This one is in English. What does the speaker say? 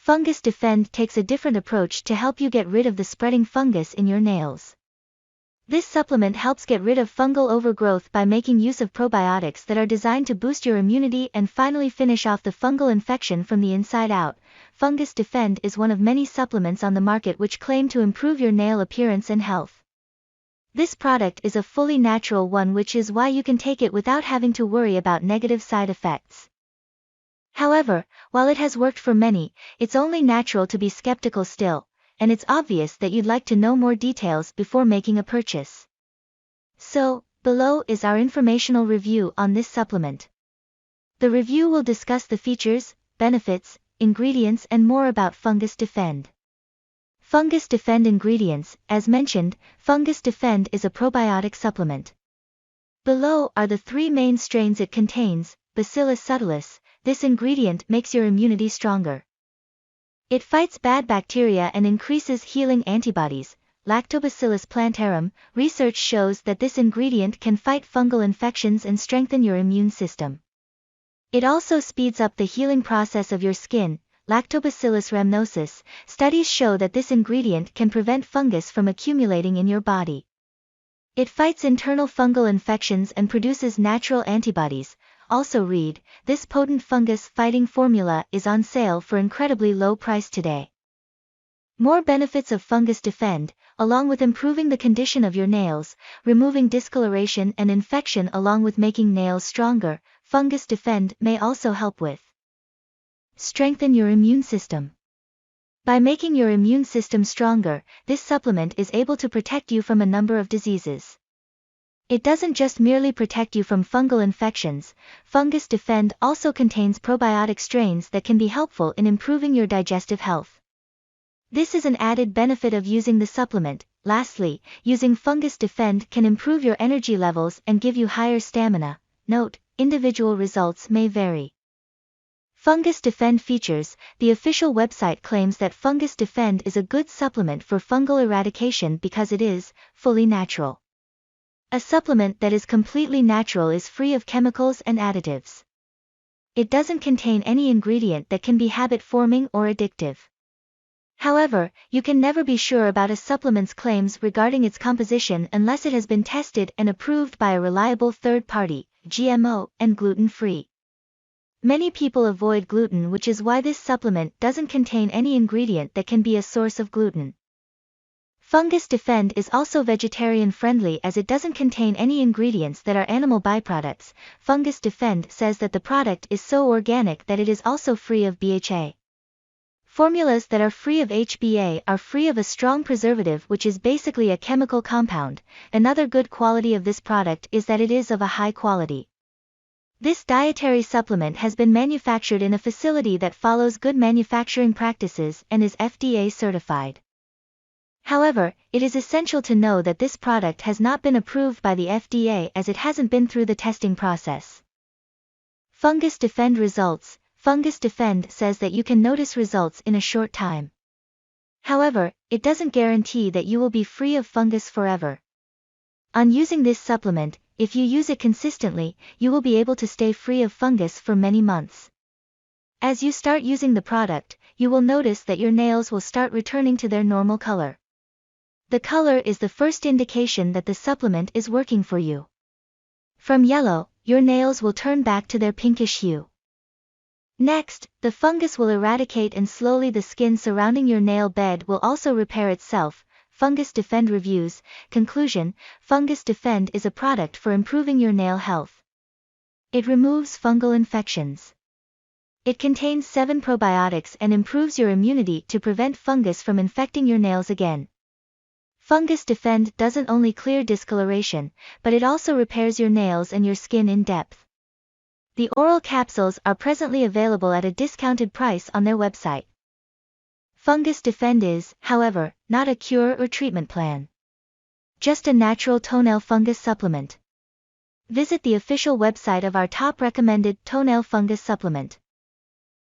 Fungus Defend takes a different approach to help you get rid of the spreading fungus in your nails. This supplement helps get rid of fungal overgrowth by making use of probiotics that are designed to boost your immunity and finally finish off the fungal infection from the inside out. Fungus Defend is one of many supplements on the market which claim to improve your nail appearance and health. This product is a fully natural one, which is why you can take it without having to worry about negative side effects. However, while it has worked for many, it's only natural to be skeptical still, and it's obvious that you'd like to know more details before making a purchase. So, below is our informational review on this supplement. The review will discuss the features, benefits, ingredients and more about Fungus Defend. Fungus Defend ingredients. As mentioned, Fungus Defend is a probiotic supplement. Below are the 3 main strains it contains. Bacillus subtilis. This ingredient makes your immunity stronger. It fights bad bacteria and increases healing antibodies. Lactobacillus plantarum. Research shows that this ingredient can fight fungal infections and strengthen your immune system. It also speeds up the healing process of your skin. Lactobacillus rhamnosus. Studies show that this ingredient can prevent fungus from accumulating in your body. It fights internal fungal infections and produces natural antibodies. Also read, this potent fungus-fighting formula is on sale for incredibly low price today. More benefits of Fungus Defend, along with improving the condition of your nails, removing discoloration and infection along with making nails stronger, Fungus Defend may also help with strengthen your immune system. By making your immune system stronger, this supplement is able to protect you from a number of diseases. It doesn't just merely protect you from fungal infections. Fungus Defend also contains probiotic strains that can be helpful in improving your digestive health. This is an added benefit of using the supplement. Lastly, using Fungus Defend can improve your energy levels and give you higher stamina. Note, individual results may vary. Fungus Defend features. The official website claims that Fungus Defend is a good supplement for fungal eradication because it is fully natural. A supplement that is completely natural is free of chemicals and additives. It doesn't contain any ingredient that can be habit-forming or addictive. However, you can never be sure about a supplement's claims regarding its composition unless it has been tested and approved by a reliable third party, GMO, and gluten-free. Many people avoid gluten, which is why this supplement doesn't contain any ingredient that can be a source of gluten. Fungus Defend is also vegetarian-friendly as it doesn't contain any ingredients that are animal byproducts. Fungus Defend says that the product is so organic that it is also free of BHA. Formulas that are free of HBA are free of a strong preservative, which is basically a chemical compound. Another good quality of this product is that it is of a high quality. This dietary supplement has been manufactured in a facility that follows good manufacturing practices and is FDA certified. However, it is essential to know that this product has not been approved by the FDA as it hasn't been through the testing process. Fungus Defend results. Fungus Defend says that you can notice results in a short time. However, it doesn't guarantee that you will be free of fungus forever. On using this supplement, if you use it consistently, you will be able to stay free of fungus for many months. As you start using the product, you will notice that your nails will start returning to their normal color. The color is the first indication that the supplement is working for you. From yellow, your nails will turn back to their pinkish hue. Next, the fungus will eradicate and slowly the skin surrounding your nail bed will also repair itself. Fungus Defend reviews. Conclusion: Fungus Defend is a product for improving your nail health. It removes fungal infections. It contains 7 probiotics and improves your immunity to prevent fungus from infecting your nails again. Fungus Defend doesn't only clear discoloration, but it also repairs your nails and your skin in depth. The oral capsules are presently available at a discounted price on their website. Fungus Defend is, however, not a cure or treatment plan. Just a natural toenail fungus supplement. Visit the official website of our top recommended toenail fungus supplement.